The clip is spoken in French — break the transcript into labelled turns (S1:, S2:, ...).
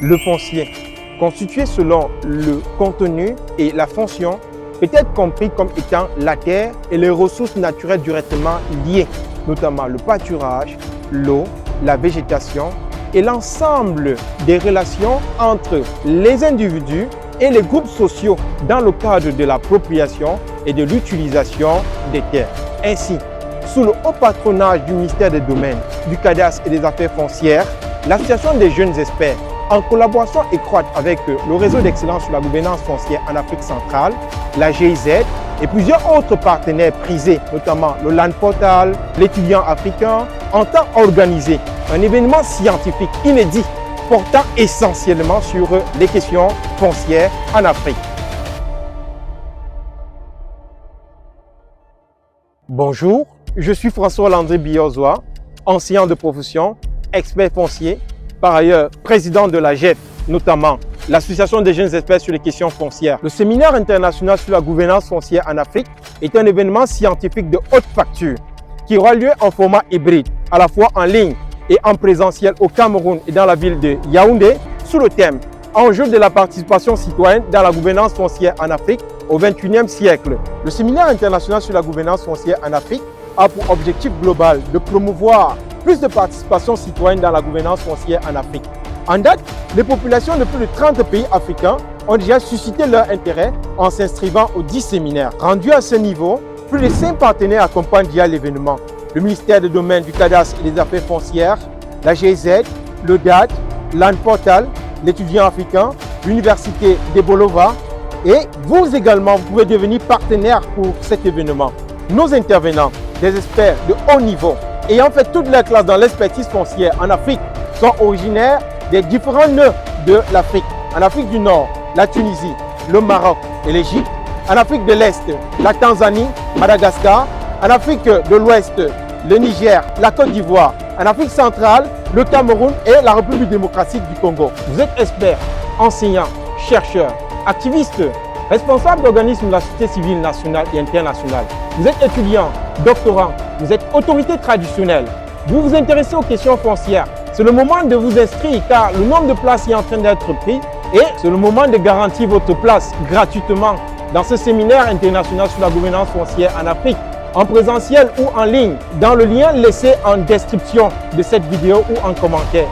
S1: Le foncier, constitué selon le contenu et la fonction, peut être compris comme étant la terre et les ressources naturelles directement liées, notamment le pâturage, l'eau, la végétation et l'ensemble des relations entre les individus et les groupes sociaux dans le cadre de l'appropriation et de l'utilisation des terres. Ainsi, sous le haut patronage du ministère des Domaines, du Cadastre et des Affaires foncières, l'Association des jeunes experts, en collaboration étroite avec le réseau d'excellence sur la gouvernance foncière en Afrique centrale, la GIZ et plusieurs autres partenaires prisés, notamment le Land Portal, l'étudiant africain, entend organiser un événement scientifique inédit portant essentiellement sur les questions foncières en Afrique. Bonjour, je suis François-Landry Biyozoa, enseignant de profession, expert foncier, par ailleurs président de la GEF, notamment l'Association des jeunes experts sur les questions foncières. Le séminaire international sur la gouvernance foncière en Afrique est un événement scientifique de haute facture qui aura lieu en format hybride, à la fois en ligne et en présentiel au Cameroun et dans la ville de Yaoundé, sous le thème « Enjeux de la participation citoyenne dans la gouvernance foncière en Afrique au XXIe siècle ». Le séminaire international sur la gouvernance foncière en Afrique a pour objectif global de promouvoir plus de participation citoyenne dans la gouvernance foncière en Afrique. En date, les populations de plus de 30 pays africains ont déjà suscité leur intérêt en s'inscrivant aux 10 séminaires. Rendu à ce niveau, plus de 5 partenaires accompagnent déjà l'événement. Le ministère des Domaines, du Cadastre et des Affaires foncières, la GIZ, le DAD, Land Portal, l'étudiant africain, l'Université de Bolova et vous également, vous pouvez devenir partenaire pour cet événement. Nos intervenants, des experts de haut niveau, ayant fait toute leur classe dans l'expertise foncière en Afrique, sont originaires des différents nœuds de l'Afrique. En Afrique du Nord, la Tunisie, le Maroc et l'Égypte. En Afrique de l'Est, la Tanzanie, Madagascar. En Afrique de l'Ouest, le Niger, la Côte d'Ivoire. En Afrique centrale, le Cameroun et la République démocratique du Congo. Vous êtes expert, enseignant, chercheur, activiste, responsable d'organismes de la société civile nationale et internationale. Vous êtes étudiant, doctorant, vous êtes autorité traditionnelle. Vous vous intéressez aux questions foncières. C'est le moment de vous inscrire car le nombre de places est en train d'être pris et c'est le moment de garantir votre place gratuitement dans ce séminaire international sur la gouvernance foncière en Afrique, en présentiel ou en ligne, dans le lien laissé en description de cette vidéo ou en commentaire.